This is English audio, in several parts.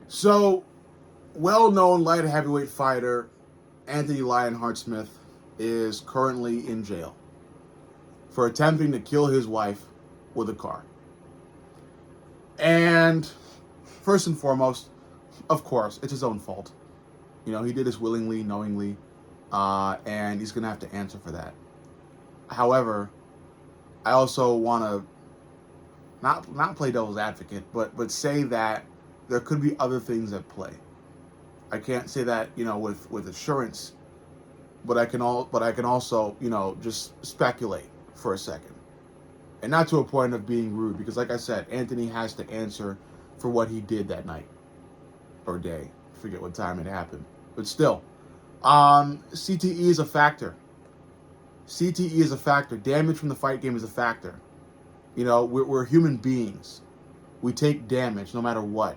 So, well-known light heavyweight fighter Anthony Lionheart Smith is currently in jail for attempting to kill his wife with a car. And first and foremost, of course, it's his own fault. You know, he did this willingly, knowingly, and he's gonna have to answer for that. However, I also want to not play devil's advocate, but say that there could be other things at play. I can't say that with assurance, but I can also just speculate for a second, and not to a point of being rude, because like I said, Anthony has to answer for what he did that night or day. I forget what time it happened, but still, CTE is a factor. CTE is a factor. Damage from the fight game is a factor. You know, we're human beings. We take damage no matter what.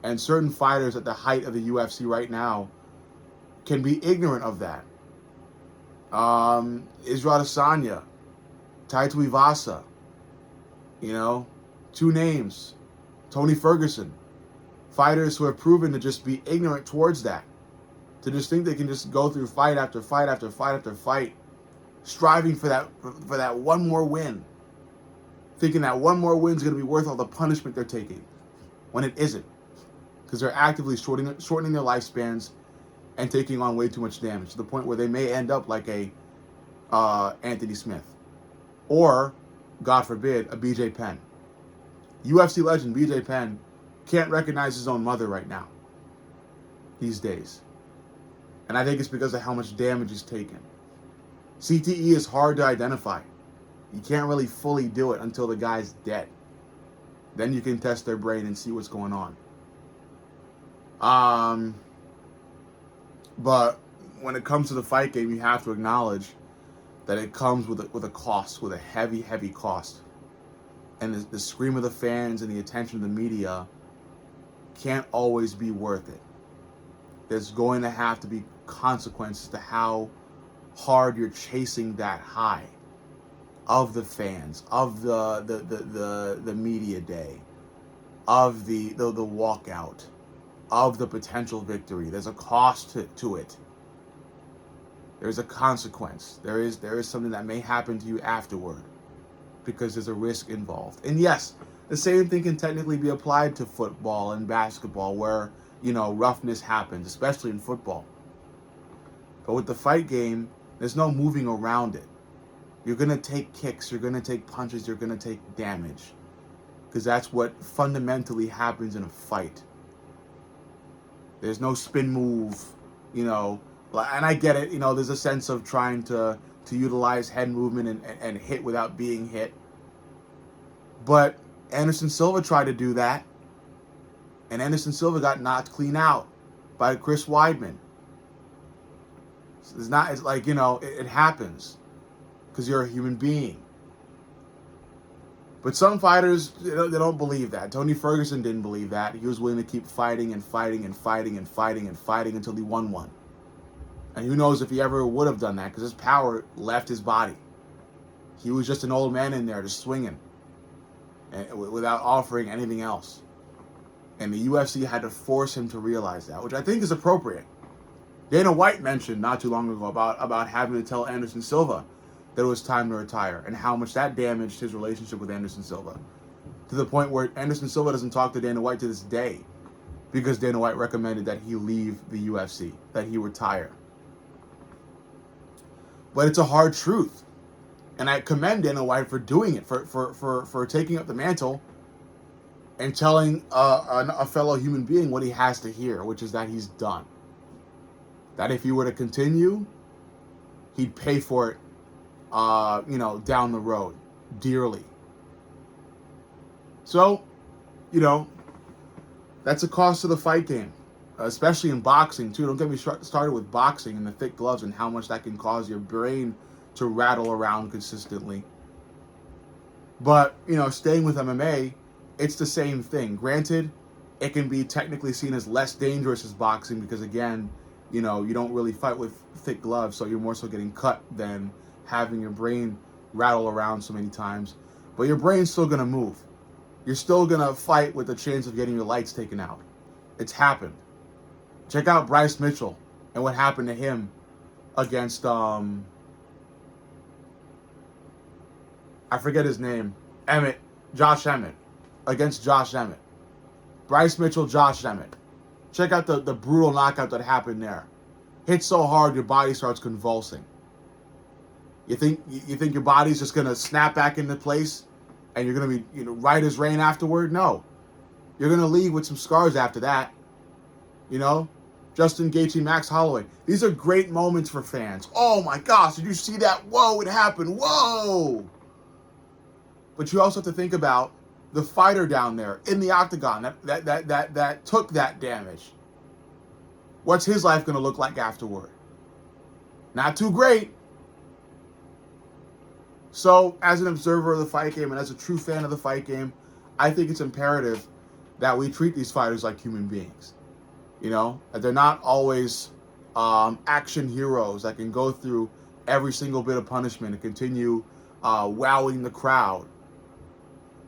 And certain fighters at the height of the UFC right now can be ignorant of that. Israel Adesanya, Taito Ivasa, two names, Tony Ferguson, fighters who have proven to just be ignorant towards that, to just think they can just go through fight after fight after fight after fight, striving for that one more win, thinking that one more win is going to be worth all the punishment they're taking, when it isn't, because they're actively shortening their lifespans and taking on way too much damage, to the point where they may end up like a Anthony Smith, or, God forbid, a BJ Penn. UFC legend BJ Penn can't recognize his own mother right now, these days. And I think it's because of how much damage he's taken. CTE is hard to identify. You can't really fully do it until the guy's dead. Then you can test their brain and see what's going on. But when it comes to the fight game, you have to acknowledge that it comes with a cost, with a heavy, heavy cost. And the scream of the fans and the attention of the media can't always be worth it. There's going to have to be consequences to how hard you're chasing that high of the fans, of the media day, of the walkout, of the potential victory. There's a cost to it. There's a consequence. There is something that may happen to you afterward, because there's a risk involved. And yes, the same thing can technically be applied to football and basketball, where roughness happens, especially in football. But with the fight game, there's no moving around it. You're going to take kicks, you're going to take punches, you're going to take damage, because that's what fundamentally happens in a fight. There's no spin move, and I get it, there's a sense of trying to utilize head movement and hit without being hit. But Anderson Silva tried to do that, and Anderson Silva got knocked clean out by Chris Weidman. It's like, it happens, because you're a human being. But some fighters, they don't believe that. Tony Ferguson didn't believe that. He was willing to keep fighting and fighting and fighting and fighting and fighting until he won one. And who knows if he ever would have done that, because his power left his body. He was just an old man in there just swinging, and without offering anything else. And the UFC had to force him to realize that, which I think is appropriate. Dana White mentioned not too long ago about having to tell Anderson Silva that it was time to retire, and how much that damaged his relationship with Anderson Silva, to the point where Anderson Silva doesn't talk to Dana White to this day, because Dana White recommended that he leave the UFC, that he retire. But it's a hard truth, and I commend Dana White for doing it, for taking up the mantle and telling a fellow human being what he has to hear, which is that he's done. That if he were to continue, he'd pay for it, down the road, dearly. So, that's a cost to the fight game, especially in boxing too. Don't get me started with boxing and the thick gloves and how much that can cause your brain to rattle around consistently. But, staying with MMA, it's the same thing. Granted, it can be technically seen as less dangerous as boxing, because again, you don't really fight with thick gloves, so you're more so getting cut than having your brain rattle around so many times. But your brain's still going to move. You're still going to fight with the chance of getting your lights taken out. It's happened. Check out Bryce Mitchell and what happened to him against I forget his name. Josh Emmett. Against Josh Emmett. Bryce Mitchell, Josh Emmett. Check out the brutal knockout that happened there. Hit so hard your body starts convulsing. You think your body's just gonna snap back into place and you're gonna be right as rain afterward? No. You're gonna leave with some scars after that. Justin Gaethje, Max Holloway. These are great moments for fans. Oh my gosh, did you see that? Whoa, it happened. Whoa. But you also have to think about the fighter down there in the octagon that took that damage. What's his life going to look like afterward? Not too great. So, as an observer of the fight game and as a true fan of the fight game, I think it's imperative that we treat these fighters like human beings. That they're not always action heroes that can go through every single bit of punishment and continue wowing the crowd.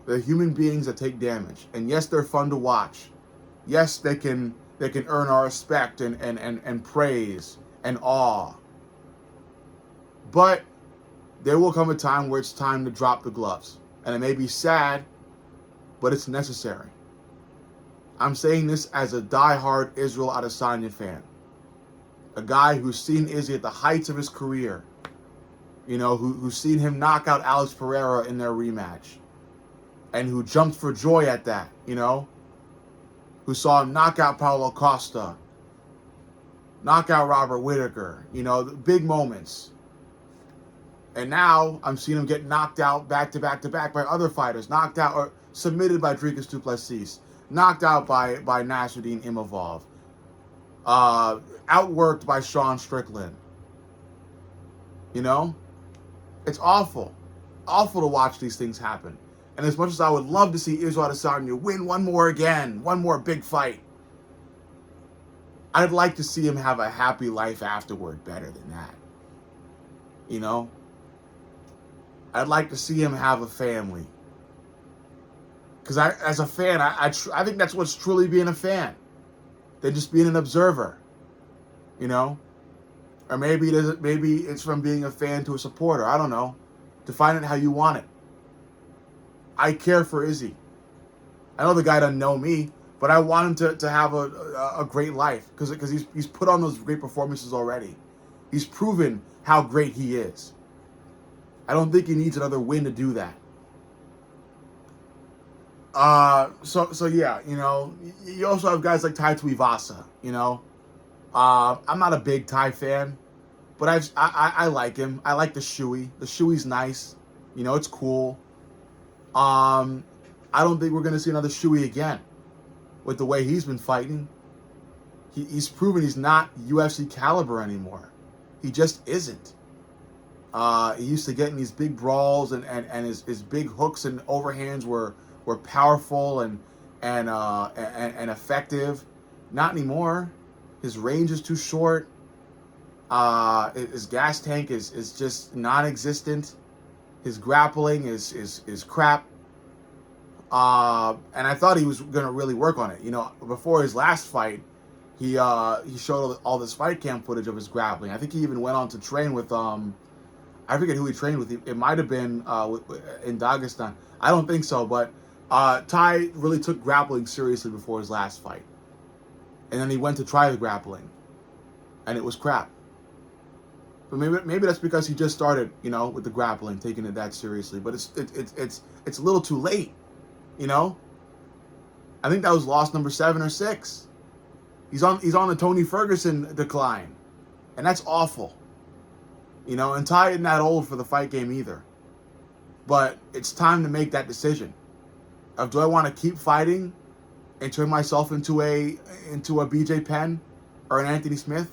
They're human beings that take damage. And yes, they're fun to watch. Yes, they can earn our respect and praise and awe. But there will come a time where it's time to drop the gloves. And it may be sad, but it's necessary. I'm saying this as a diehard Israel Adesanya fan. A guy who's seen Izzy at the heights of his career. Who's seen him knock out Alex Pereira in their rematch. And who jumped for joy at that, Who saw him knock out Paulo Costa. Knock out Robert Whittaker. The big moments. And now I'm seeing him get knocked out back to back to back by other fighters. Knocked out or submitted by Dricus du Plessis. Knocked out by Nasruddin Imavov. Outworked by Sean Strickland. It's awful. Awful to watch these things happen. And as much as I would love to see Israel Adesanya win one more big fight, I'd like to see him have a happy life afterward better than that. I'd like to see him have a family. Because as a fan, I think that's what's truly being a fan. Than just being an observer. Or maybe it's from being a fan to a supporter. I don't know. Define it how you want it. I care for Izzy. I know the guy doesn't know me, but I want him to have a great life because he's put on those great performances already. He's proven how great he is. I don't think he needs another win to do that. So yeah, you also have guys like Tai Tuivasa. I'm not a big Thai fan, but I like him. I like the shoey. The shoey's nice. It's cool. I don't think we're going to see another shoey again with the way he's been fighting. He's proven he's not UFC caliber anymore. He just isn't. He used to get in these big brawls and his big hooks and overhands were powerful and effective. Not anymore. His range is too short. His gas tank is just non-existent. His grappling is crap. And I thought he was going to really work on it. Before his last fight, he showed all this fight camp footage of his grappling. I think he even went on to train with, I forget who he trained with. It might have been in Dagestan. I don't think so, but Ty really took grappling seriously before his last fight. And then he went to try the grappling, and it was crap. But maybe that's because he just started, with the grappling, taking it that seriously. But it's a little too late, I think that was loss number 7 or 6. He's on the Tony Ferguson decline, and that's awful. And Ty isn't that old for the fight game either. But it's time to make that decision. Of do I want to keep fighting and turn myself into a BJ Penn or an Anthony Smith?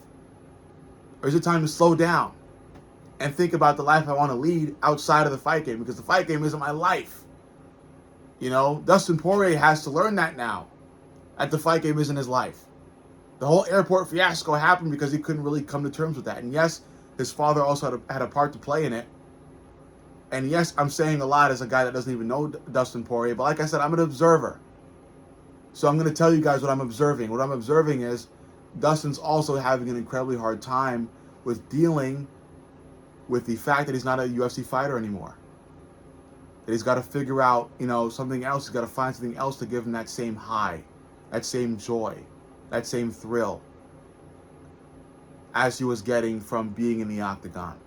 Or is it time to slow down and think about the life I want to lead outside of the fight game? Because the fight game isn't my life. Dustin Poirier has to learn that now. That the fight game isn't his life. The whole airport fiasco happened because he couldn't really come to terms with that. And yes, his father also had a part to play in it. And yes, I'm saying a lot as a guy that doesn't even know Dustin Poirier. But like I said, I'm an observer. So I'm going to tell you guys what I'm observing. What I'm observing is Dustin's also having an incredibly hard time with dealing with the fact that he's not a UFC fighter anymore. That he's got to figure out, something else. He's got to find something else to give him that same high, that same joy, that same thrill as he was getting from being in the octagon.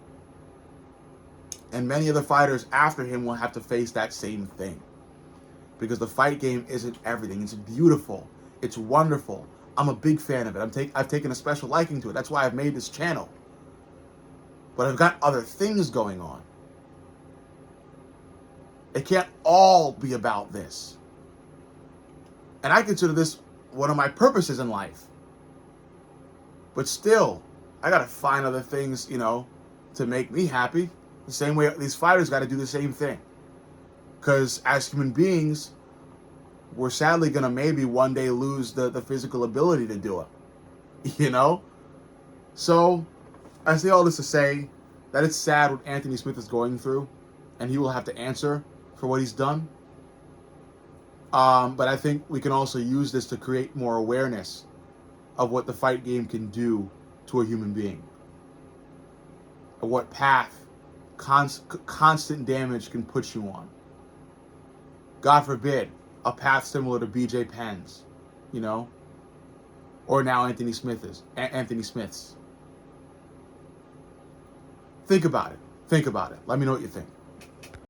And many other fighters after him will have to face that same thing. Because the fight game isn't everything. It's beautiful. It's wonderful. I'm a big fan of it. I've taken a special liking to it. That's why I've made this channel. But I've got other things going on. It can't all be about this. And I consider this one of my purposes in life. But still, I gotta find other things, to make me happy. The same way these fighters gotta do the same thing. Because as human beings, we're sadly gonna maybe one day lose the physical ability to do it. So I say all this to say that it's sad what Anthony Smith is going through, and he will have to answer for what he's done. But I think we can also use this to create more awareness of what the fight game can do to a human being. And what path constant damage can put you on. God forbid, a path similar to BJ Penn's, or now Anthony Smith's. Think about it. Let me know what you think.